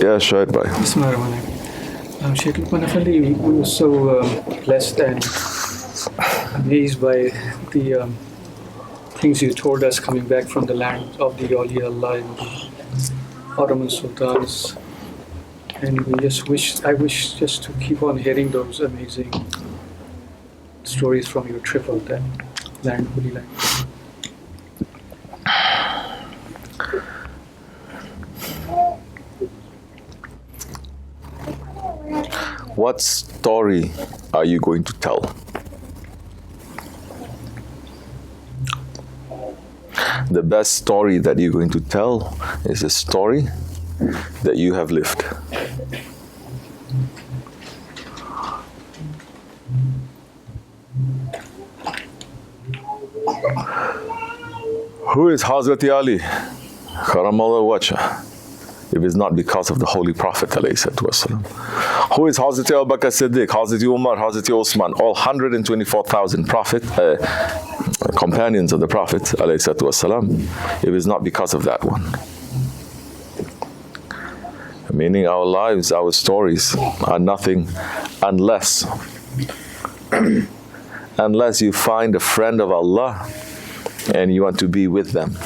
Yeah, Shaykh bhai. Bismillahirrahmanirrahim. Shaykh Lokman Efendi, we were so blessed and amazed by the things you told us coming back from the land of the Evliyaullah and the Ottoman Sultans. And I wish just to keep on hearing those amazing stories from your trip of that land, Holy Land. What story are you going to tell? The best story that you're going to tell is a story that you have lived. Who is Hazrat Ali? Karamallahu wajhah. If it's not because of the Holy Prophet ﷺ. Who is Hazrat Abu Bakr Siddiq, Hazrat Umar, Hazrat Osman, all 124,000 companions of the Prophet ﷺ, if it's not because of that one. Meaning our lives, our stories are nothing unless you find a friend of Allah and you want to be with them.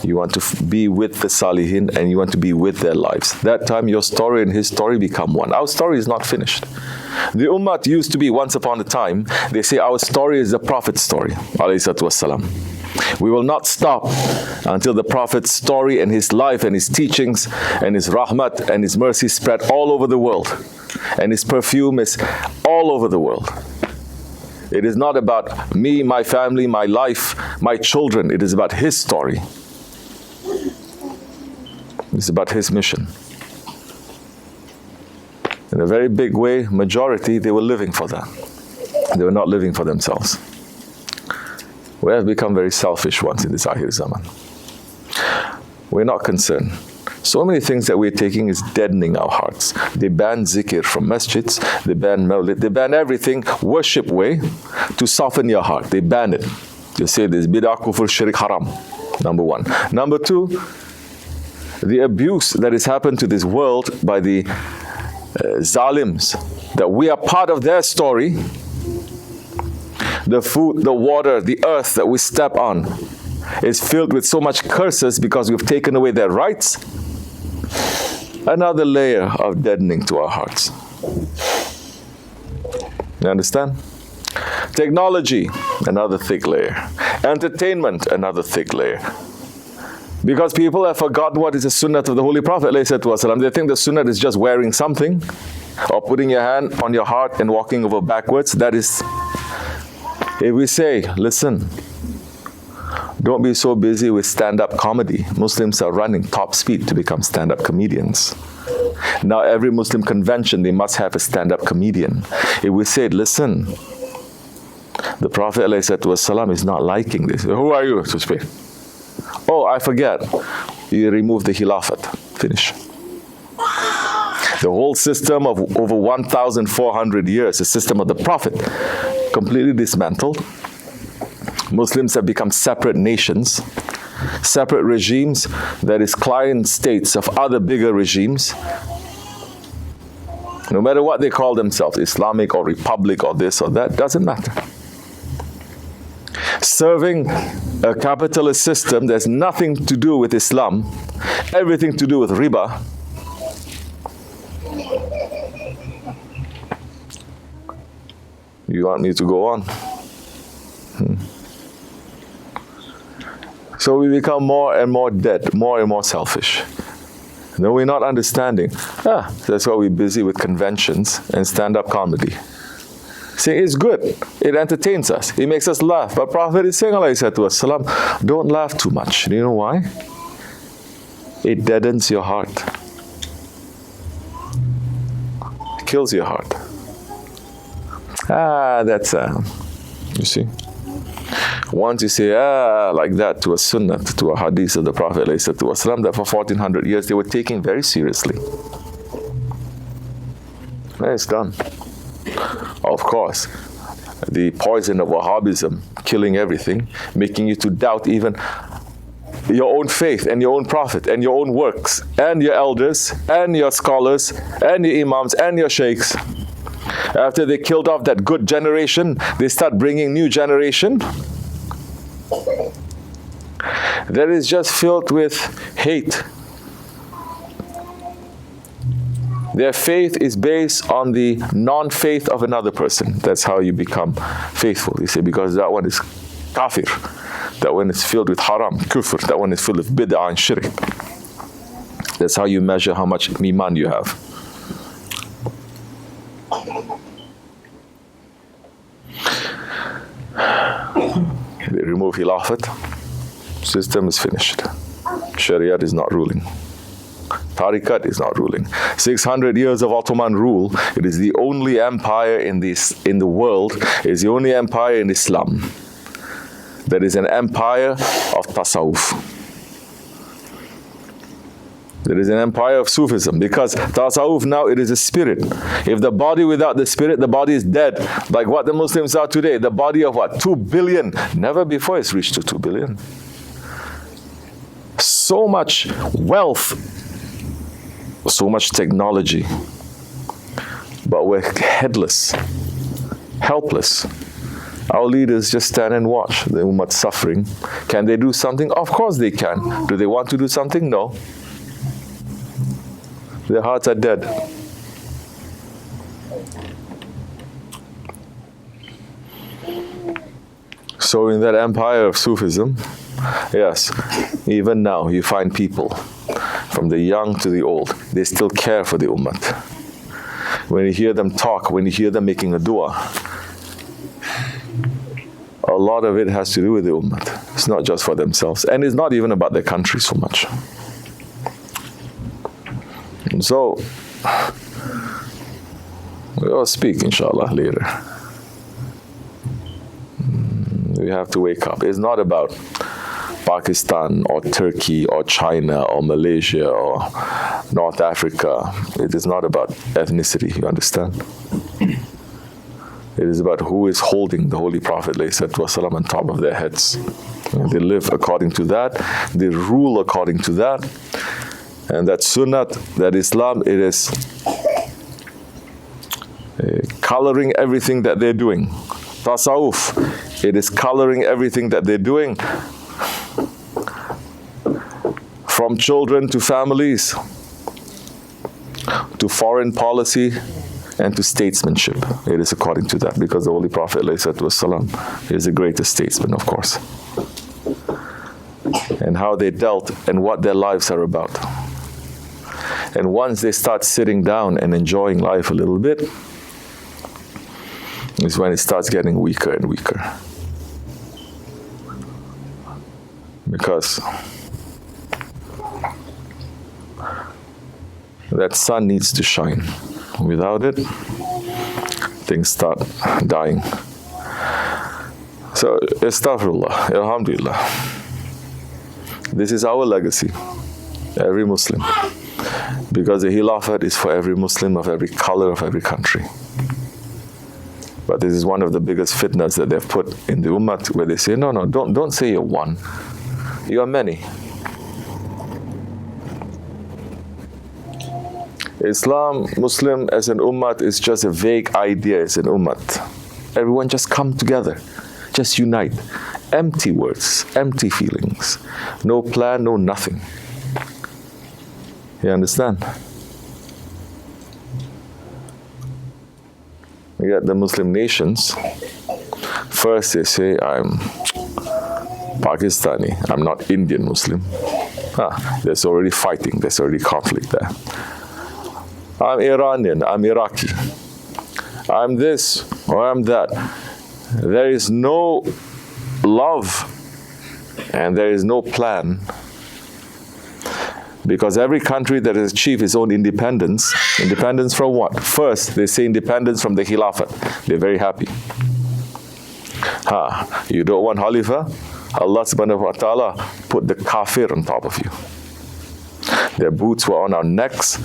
You want to be with the Salihin and you want to be with their lives. That time your story and his story become one. Our story is not finished. The Ummah used to be once upon a time, they say our story is the Prophet's story, ﷺ. We will not stop until the Prophet's story and his life and his teachings and his rahmat and his mercy spread all over the world. And his perfume is all over the world. It is not about me, my family, my life, my children. It is about his story. It's about his mission. In a very big way, majority, they were living for that. They were not living for themselves. We have become very selfish ones in this Akhir Zaman. We're not concerned. So many things that we're taking is deadening our hearts. They ban zikr from masjids, they ban mawlid, they ban everything worship way to soften your heart. They ban it. They say this bid'ah, kufr, shirk, haram. Number one. Number two, the abuse that has happened to this world by the zalims, that we are part of their story. The food, the water, the earth that we step on is filled with so much curses because we've taken away their rights. Another layer of deadening to our hearts. You understand? Technology, another thick layer. Entertainment, another thick layer. Because people have forgotten what is the sunnah of the Holy Prophet ﷺ. They think the sunnah is just wearing something or putting your hand on your heart and walking over backwards. That is, if we say, listen, don't be so busy with stand-up comedy. Muslims are running top speed to become stand-up comedians. Now every Muslim convention, they must have a stand-up comedian. If we say, listen, the Prophet ﷺ is not liking this. Who are you to speak? Oh, I forget. You remove the Khilafat. Finish. The whole system of over 1,400 years, the system of the Prophet, completely dismantled. Muslims have become separate nations, separate regimes that is client states of other bigger regimes. No matter what they call themselves, Islamic or Republic or this or that, doesn't matter. Serving a capitalist system that's nothing to do with Islam, everything to do with riba. You want me to go on? So we become more and more dead, more and more selfish. Then we're not understanding. That's why we're busy with conventions and stand-up comedy. See, it's good. It entertains us. It makes us laugh. But Prophet is saying, ﷺ, don't laugh too much. Do you know why? It deadens your heart. It kills your heart. That's you see. Once you say like that to a sunnah, to a hadith of the Prophet ﷺ, that for 1400 years they were taking very seriously. It's done. Of course, the poison of Wahhabism, killing everything, making you to doubt even your own faith and your own prophet and your own works and your elders and your scholars and your imams and your shaykhs. After they killed off that good generation, they start bringing new generation that is just filled with hate. Their faith is based on the non-faith of another person. That's how you become faithful. You say, because that one is kafir. That one is filled with haram, kufr. That one is filled with bid'ah and shirk. That's how you measure how much iman you have. They remove Khilafat. System is finished. Sharia is not ruling. Tariqat is not ruling. 600 years of Ottoman rule. It is the only empire in the world. It is the only empire in Islam that is an empire of tasawwuf. There is an empire of Sufism, because tasawwuf now, it is a spirit. If the body without the spirit, the body is dead. Like what the Muslims are today. The body of what? 2 billion. Never before it's reached to 2 billion. So much wealth, so much technology, but we're headless, helpless. Our leaders just stand and watch the ummah suffering. Can they do something? Of course they can. Do they want to do something? No. Their hearts are dead. So in that empire of Sufism, yes, even now you find people, from the young to the old, they still care for the ummah. When you hear them talk, when you hear them making a dua, a lot of it has to do with the ummah. It's not just for themselves, and it's not even about their country so much. And so, we'll speak inshallah later. We have to wake up. It's not about Pakistan or Turkey or China or Malaysia or North Africa. It is not about ethnicity, you understand? It is about who is holding the Holy Prophet ﷺ on top of their heads. They live according to that. They rule according to that. And that sunnat, that Islam, it is coloring everything that they're doing. Tasawwuf, it is coloring everything that they're doing. From children to families, to foreign policy, and to statesmanship. It is according to that, because the Holy Prophet ﷺ is the greatest statesman, of course. And how they dealt and what their lives are about. And once they start sitting down and enjoying life a little bit, is when it starts getting weaker and weaker. Because that sun needs to shine. Without it, things start dying. So, astaghfirullah, alhamdulillah. This is our legacy, every Muslim. Because the Khilafat is for every Muslim of every color, of every country. But this is one of the biggest fitnas that they've put in the ummah, where they say, no, don't say you're one. You are many. Islam, Muslim as an ummah is just a vague idea as an ummah. Everyone just come together, just unite. Empty words, empty feelings. No plan, no nothing. You understand? You got the Muslim nations. First they say, I'm Pakistani, I'm not Indian Muslim. There's already fighting, there's already conflict there. I'm Iranian, I'm Iraqi. I'm this or I'm that. There is no love and there is no plan. Because every country that has achieved its own independence, independence from what? First, they say independence from the Khilafat. They're very happy. You don't want Khalifa? Allah subhanahu wa ta'ala put the kafir on top of you. Their boots were on our necks.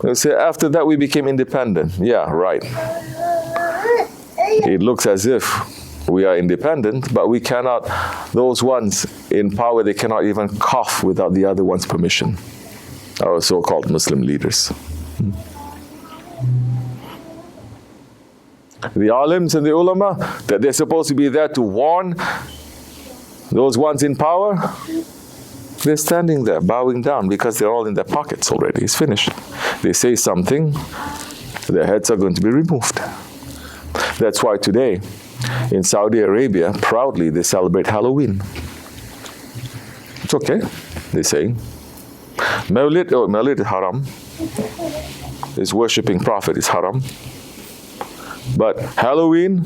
They say, after that we became independent. Yeah, right. It looks as if We are independent, but we cannot, those ones in power, they cannot even cough without the other one's permission. Our so-called Muslim leaders. The alims and the ulama, that they're supposed to be there to warn those ones in power, they're standing there bowing down because they're all in their pockets already. It's finished. They say something, their heads are going to be removed. That's why today in Saudi Arabia, proudly they celebrate Halloween. It's okay, they say. Mawlid is haram. Is worshipping Prophet is haram. But Halloween,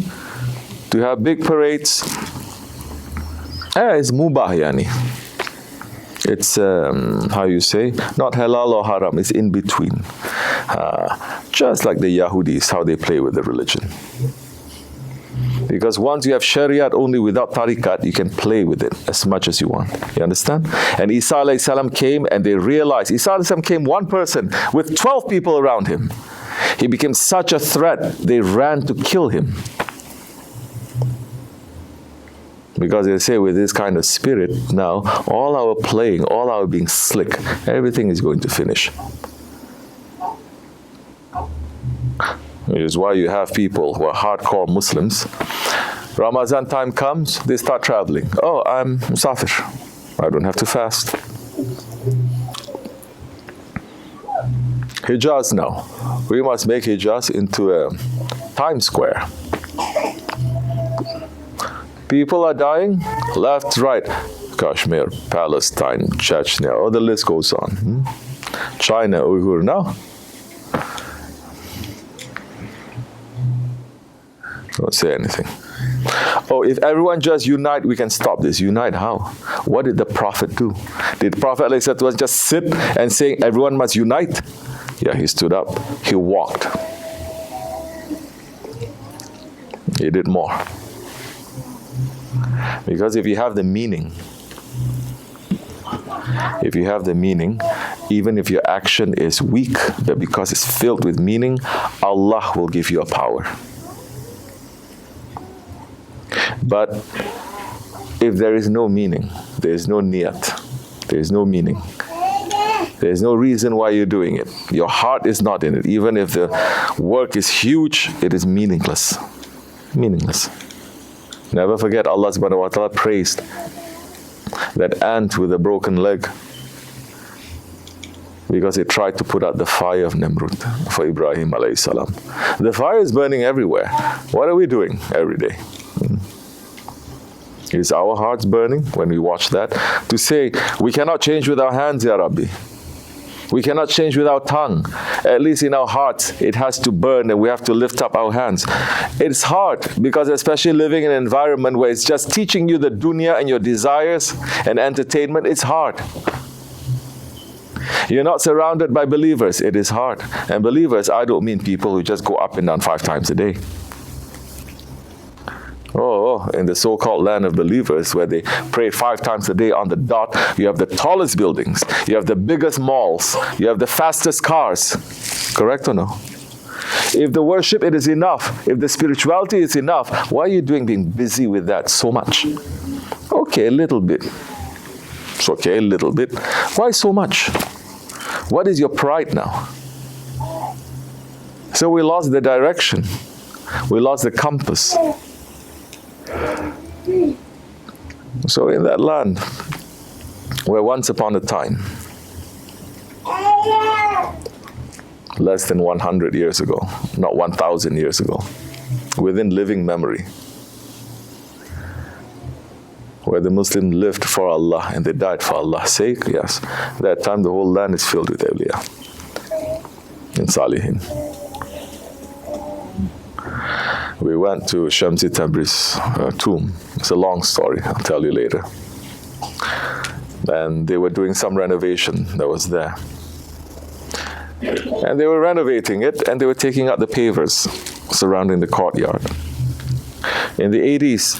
to have big parades, is mubah yani. It's, how you say, not halal or haram, it's in between. Just like the Yahudis, how they play with the religion. Because once you have Shariat only without tariqat, you can play with it as much as you want. You understand? And Isa alayhi salam came and they realized, Isa alayhi salam came one person with 12 people around him. He became such a threat, they ran to kill him. Because they say with this kind of spirit now, all our playing, all our being slick, everything is going to finish. Which is why you have people who are hardcore Muslims. Ramadan time comes, they start traveling. Oh, I'm Musafir. I don't have to fast. Hijaz now. We must make Hijaz into a Times Square. People are dying, left, right. Kashmir, Palestine, Chechnya, oh, the list goes on. China, Uyghur, now. Don't say anything. Oh, if everyone just unite, we can stop this. Unite how? What did the Prophet do? Did the Prophet ﷺ just sit and saying everyone must unite? Yeah, he stood up. He walked. He did more. Because if you have the meaning, even if your action is weak, but because it's filled with meaning, Allah will give you a power. But if there is no meaning, there is no niyat, there is no meaning, there is no reason why you're doing it. Your heart is not in it. Even if the work is huge, it is meaningless. Meaningless. Never forget Allah subhanahu wa ta'ala praised that ant with a broken leg because it tried to put out the fire of Nimrud for Ibrahim alayhi salam. The fire is burning everywhere. What are we doing every day? Is our hearts burning when we watch that? To say, we cannot change with our hands, Ya Rabbi. We cannot change with our tongue. At least in our hearts, it has to burn and we have to lift up our hands. It's hard because especially living in an environment where it's just teaching you the dunya and your desires and entertainment, it's hard. You're not surrounded by believers, it is hard. And believers, I don't mean people who just go up and down 5 times a day. Oh, in the so-called land of believers where they pray 5 times a day on the dot, you have the tallest buildings, you have the biggest malls, you have the fastest cars. Correct or no? If the worship, it is enough, if the spirituality is enough, why are you being busy with that so much? Okay, a little bit. It's okay, a little bit. Why so much? What is your pride now? So we lost the direction. We lost the compass. So in that land, where once upon a time, less than 100 years ago, not 1,000 years ago, within living memory, where the Muslims lived for Allah and they died for Allah's sake, yes, that time the whole land is filled with awliya in Salihin. We went to Shamsi Tabriz tomb. It's a long story, I'll tell you later. And they were doing some renovation that was there. And they were renovating it and they were taking out the pavers surrounding the courtyard. In the 80s,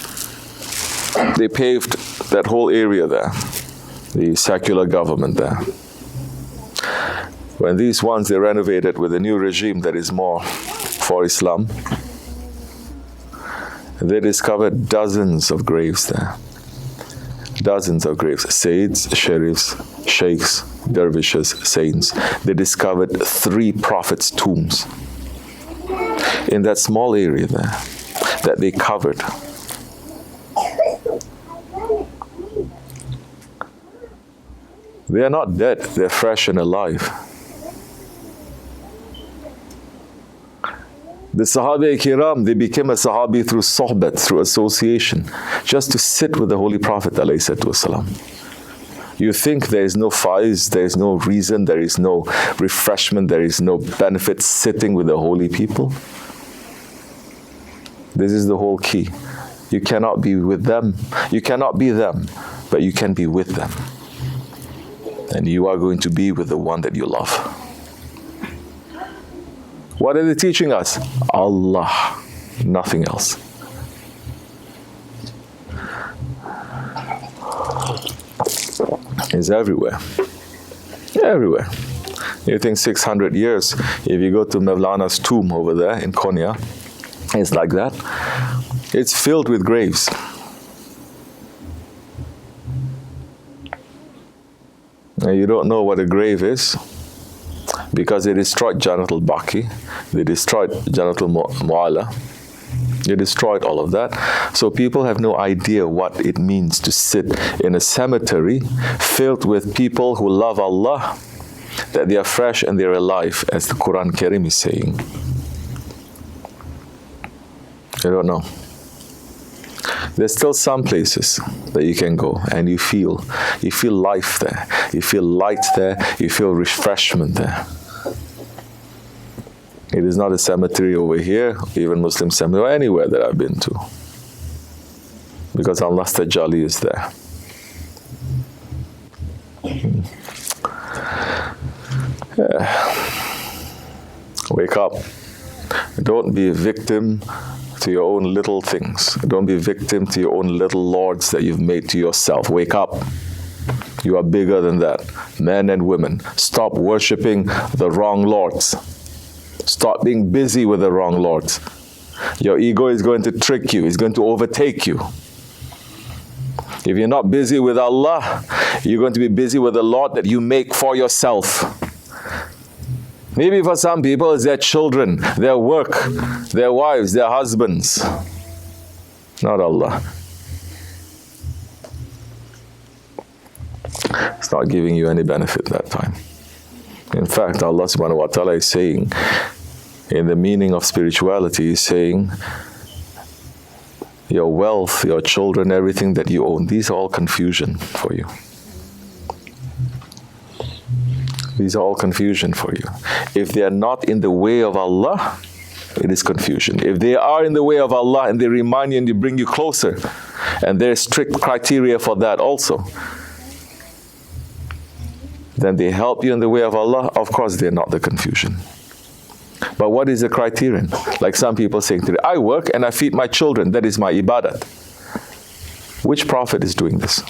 they paved that whole area there, the secular government there. When these ones, they renovated with a new regime that is more for Islam, They discovered dozens of graves there. Dozens of graves. Sayyids, Sharifs, Shaykhs, Dervishes, Saints. They discovered 3 prophets' tombs in that small area there that they covered. They are not dead, they're fresh and alive. The Sahaba-i-Kiram, they became a Sahabi through sohbat, through association, just to sit with the Holy Prophet ﷺ. You think there is no faiz, there is no reason, there is no refreshment, there is no benefit sitting with the holy people? This is the whole key. You cannot be with them, you cannot be them, but you can be with them. And you are going to be with the one that you love. What are they teaching us? Allah, nothing else. It's everywhere. Everywhere. You think 600 years, if you go to Mevlana's tomb over there in Konya, it's like that. It's filled with graves. Now you don't know what a grave is because they destroyed Jannat al-Baqi, they destroyed Jannat al-Mu'ala, they destroyed all of that. So people have no idea what it means to sit in a cemetery filled with people who love Allah, that they are fresh and they are alive, as the Quran Karim is saying. I don't know. There's still some places that you can go and you feel life there, you feel light there, you feel refreshment there. It is not a cemetery over here, even Muslim cemetery, or anywhere that I've been to, because Allah's Tajalli is there. Yeah. Wake up. Don't be a victim to your own little things. Don't be a victim to your own little lords that you've made to yourself. Wake up. You are bigger than that. Men and women, stop worshipping the wrong lords. Stop being busy with the wrong lords. Your ego is going to trick you. It's going to overtake you. If you're not busy with Allah, you're going to be busy with the Lord that you make for yourself. Maybe for some people, it's their children, their work, their wives, their husbands. Not Allah. It's not giving you any benefit that time. In fact, Allah subhanahu wa ta'ala is saying, in the meaning of spirituality, is saying, your wealth, your children, everything that you own, these are all confusion for you. These are all confusion for you. If they are not in the way of Allah, it is confusion. If they are in the way of Allah and they remind you and they bring you closer, and there is strict criteria for that also, then they help you in the way of Allah, of course they're not the confusion. But what is the criterion? Like some people saying today, I work and I feed my children, that is my ibadat. Which prophet is doing this?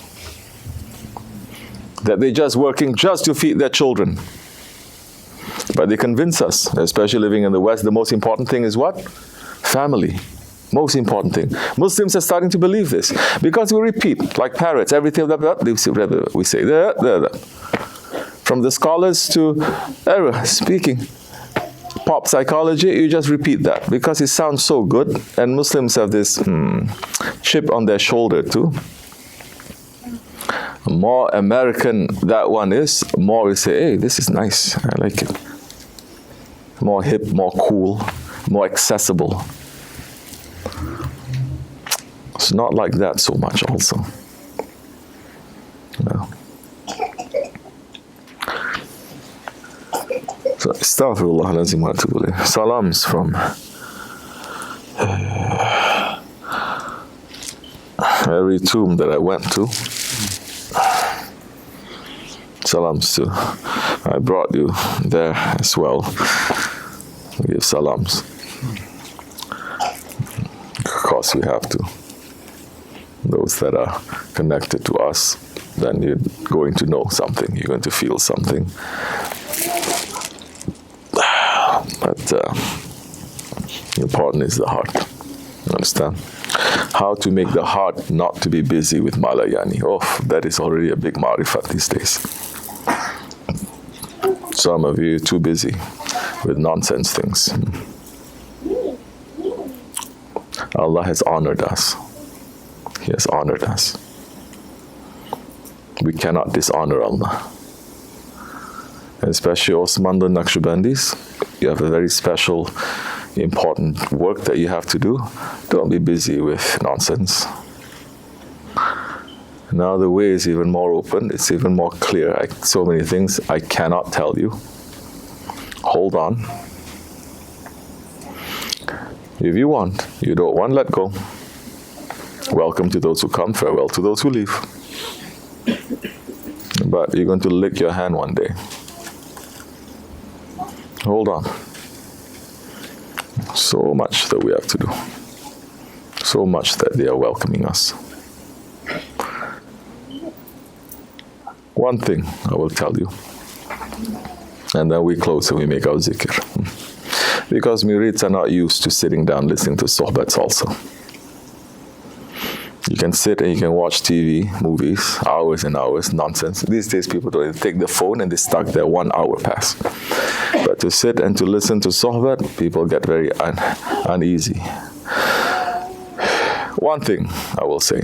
That they're just working just to feed their children. But they convince us, especially living in the West, the most important thing is what? Family. Most important thing. Muslims are starting to believe this because we repeat, like parrots, everything we say. From the scholars to speaking pop psychology, you just repeat that because it sounds so good, and Muslims have this chip on their shoulder too. More American that one is, more we say, hey, this is nice, I like it. More hip, more cool, more accessible. It's not like that so much also. No. So, astaghfirullah lazim wa atubu ilayh. Salams from every tomb that I went to. Salams too. I brought you there as well. Give salams. Of course we have to. Those that are connected to us, then you're going to know something. You're going to feel something. But important is the heart. You understand? How to make the heart not to be busy with malayani. Oh, that is already a big ma'rifat these days. Some of you are too busy with nonsense things. Allah has honored us. He has honored us. We cannot dishonor Allah. And especially Osmanlı Naksibendis, you have a very special, important work that you have to do. Don't be busy with nonsense. Now the way is even more open, it's even more clear. So many things I cannot tell you. Hold on. If you want, you don't want, let go. Welcome to those who come, farewell to those who leave. But you're going to lick your hand one day. Hold on. So much that we have to do. So much that they are welcoming us. One thing I will tell you. And then we close and we make our zikr. Because murids are not used to sitting down listening to sohbats also. You can sit and you can watch TV, movies, hours and hours, nonsense. These days people don't even take the phone and they stuck there 1 hour past. But to sit and to listen to sohbat, people get very uneasy. One thing I will say.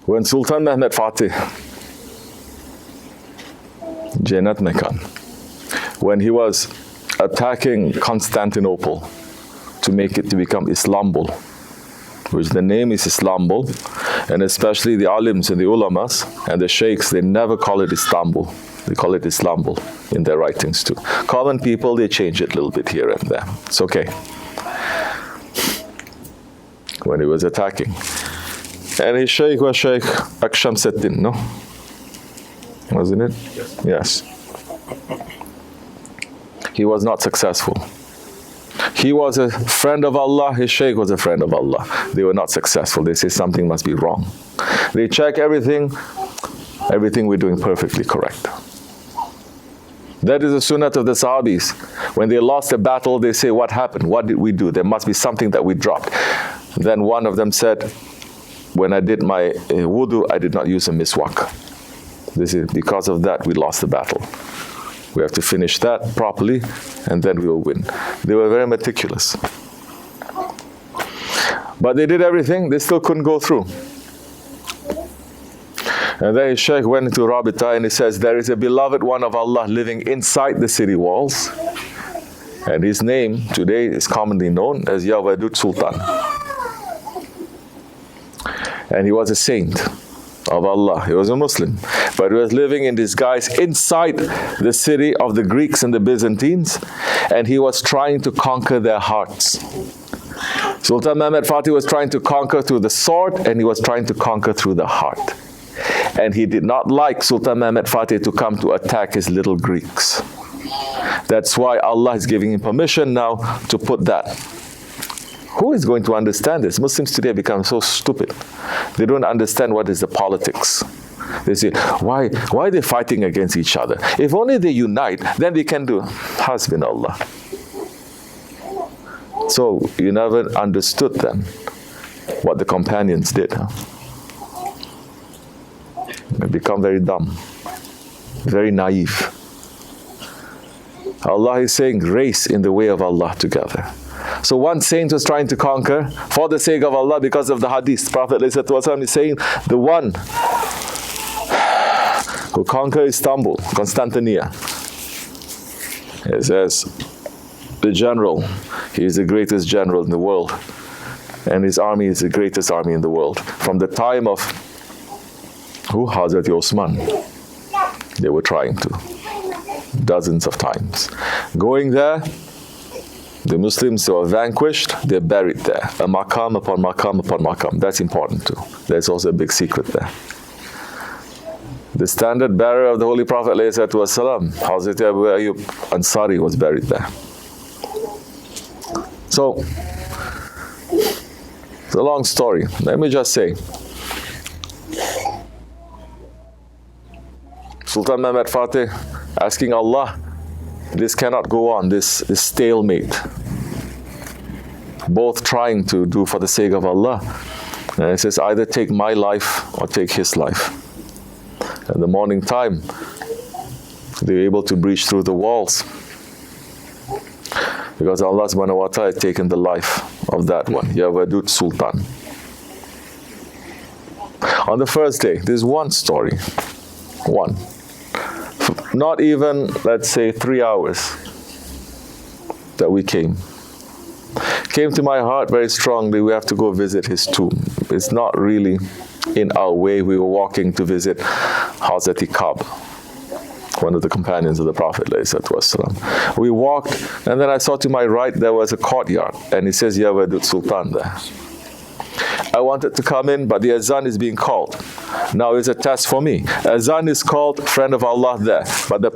When Sultan Mehmed Fatih, Jannat Mekan, when he was attacking Constantinople to make it to become Istanbul, which the name is Istanbul, and especially the alims and the ulamas and the sheikhs, they never call it Istanbul. They call it Istanbul in their writings too. Common people, they change it a little bit here and there. It's okay. When he was attacking. And his sheikh was Sheikh Akshamseddin, no? Wasn't it? Yes. He was not successful. He was a friend of Allah, his sheikh was a friend of Allah. They were not successful. They say something must be wrong. They check everything we're doing perfectly correct. That is the sunnat of the Sahabis. When they lost a battle, they say, what happened? What did we do? There must be something that we dropped. Then one of them said, when I did my wudu, I did not use a miswak. This is because of that we lost the battle. We have to finish that properly, and then we will win. They were very meticulous. But they did everything, they still couldn't go through. And then his Shaykh went into Rabita and he says, there is a beloved one of Allah living inside the city walls. And his name today is commonly known as Yawadud Sultan. And he was a saint of Allah. He was a Muslim. But he was living in disguise inside the city of the Greeks and the Byzantines. And he was trying to conquer their hearts. Sultan Mehmed Fatih was trying to conquer through the sword, and he was trying to conquer through the heart. And he did not like Sultan Mehmed Fatih to come to attack his little Greeks. That's why Allah is giving him permission now to put that. Who is going to understand this? Muslims today become so stupid. They don't understand what is the politics. They say, why are they fighting against each other? If only they unite, then they can do Hasbunallah. So you never understood then what the companions did. Huh? They become very dumb, very naive. Allah is saying, race in the way of Allah together. So one saint was trying to conquer for the sake of Allah because of the hadith. Prophet ﷺ is saying, the one who conquered Istanbul, Constantinople, he says, the general, he is the greatest general in the world. And his army is the greatest army in the world. From the time of Hazrat Osman, they were trying to. Dozens of times. Going there, the Muslims who are vanquished, they're buried there. A maqam upon maqam upon maqam. That's important too. There's also a big secret there. The standard bearer of the Holy Prophet ﷺ, Hazrat Abu Ayyub Ansari, was buried there. So, it's a long story. Let me just say, Sultan Mehmed Fateh asking Allah, this cannot go on, this stalemate. Both trying to do for the sake of Allah. And he says, either take my life or take his life. At the morning time, they were able to breach through the walls. Because Allah subhanahu wa ta'ala had taken the life of that one, Yawadud Sultan. On the first day, there's one story. One. Not even, let's say, 3 hours that we came. Came to my heart very strongly, we have to go visit his tomb. It's not really in our way. We were walking to visit Hazrat Kab, one of the companions of the Prophet. We walked, and then I saw to my right there was a courtyard, and it says Yawadud Sultan there. I wanted to come in, but the azan is being called. Now it's a test for me. Azan is called, friend of Allah there, but the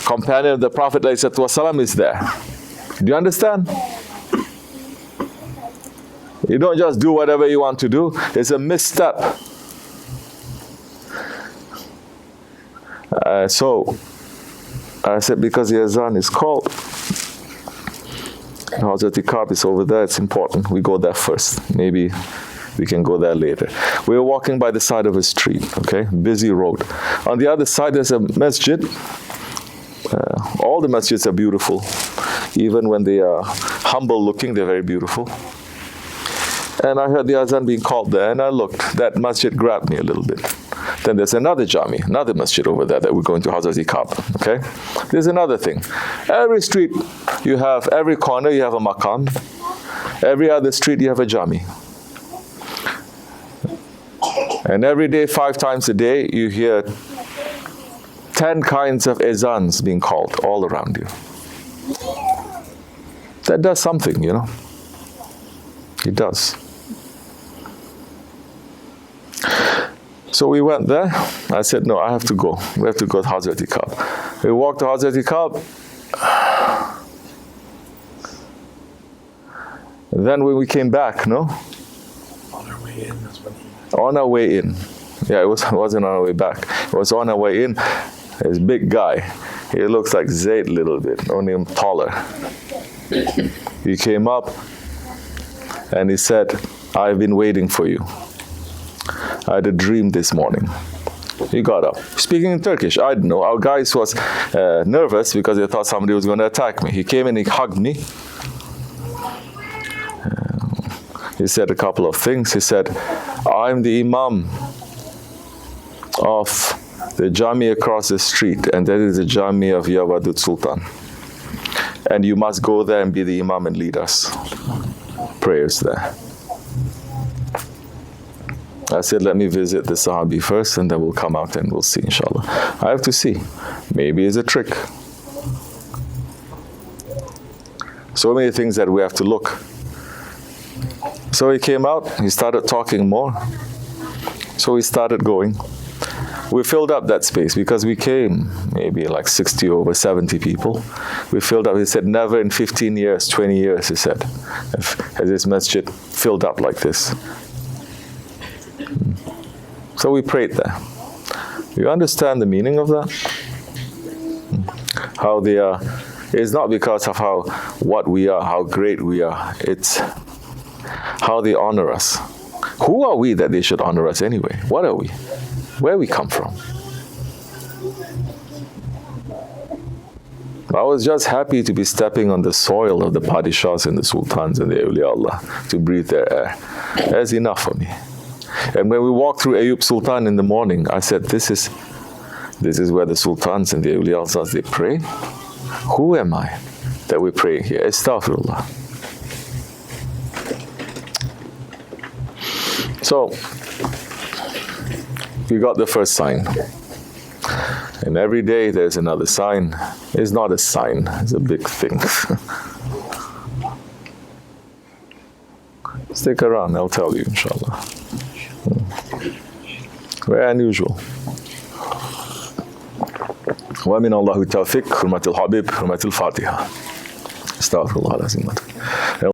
companion of the Prophet ﷺ is there. Do you understand? You don't just do whatever you want to do. It's a misstep. So I said, because the azan is called, Hazrat Kab is over there, it's important. We go there first. Maybe we can go there later. We were walking by the side of a street, okay? Busy road. On the other side, there's a masjid. All the masjids are beautiful. Even when they are humble looking, they're very beautiful. And I heard the azan being called there, and I looked. That masjid grabbed me a little bit. Then there's another jami, another masjid over there that we're going to Hazrat Kab, okay? There's another thing. Every street you have, every corner you have a maqam. Every other street you have a jami. And every day, 5 times a day, you hear 10 kinds of azans being called all around you. That does something, you know. It does. So we went there. I said, no, I have to go. We have to go to Hazrat Kab. We walked to Hazrat Kab. Then when we came back, no? On our way in, that's when he... On our way in. Yeah, it wasn't on our way back. It was on our way in. This big guy. He looks like Zayd a little bit, only him taller. He came up and he said, I've been waiting for you. I had a dream this morning. He got up. Speaking in Turkish, I don't know. Our guys was nervous because they thought somebody was going to attack me. He came and he hugged me. He said a couple of things. He said, I'm the imam of the jami across the street, and that is the jami of Yawadud Sultan. And you must go there and be the imam and lead us prayers there. I said, let me visit the Sahabi first, and then we'll come out and we'll see, inshallah. I have to see. Maybe it's a trick. So many things that we have to look. So he came out, he started talking more. So we started going. We filled up that space because we came maybe like 60 over 70 people. We filled up. He said, never in 15 years, 20 years, he said, has this masjid filled up like this. So we prayed there. You understand the meaning of that? How they are, it's not because of what we are, how great we are. It's how they honor us. Who are we that they should honor us anyway? What are we? Where we come from? I was just happy to be stepping on the soil of the Padishahs and the Sultans and the Evliyaullah, to breathe their air. That's enough for me. And when we walked through Ayub Sultan in the morning, I said, this is where the Sultans and the Evliyaulahs, they pray? Who am I that we pray here? Astaghfirullah. So, we got the first sign. And every day there's another sign. It's not a sign, it's a big thing. Stick around, I'll tell you, inshallah. Very unusual. ومن الله التوفيق حرمة الحبيب حرمة الفاتحة استغفر الله العظيم.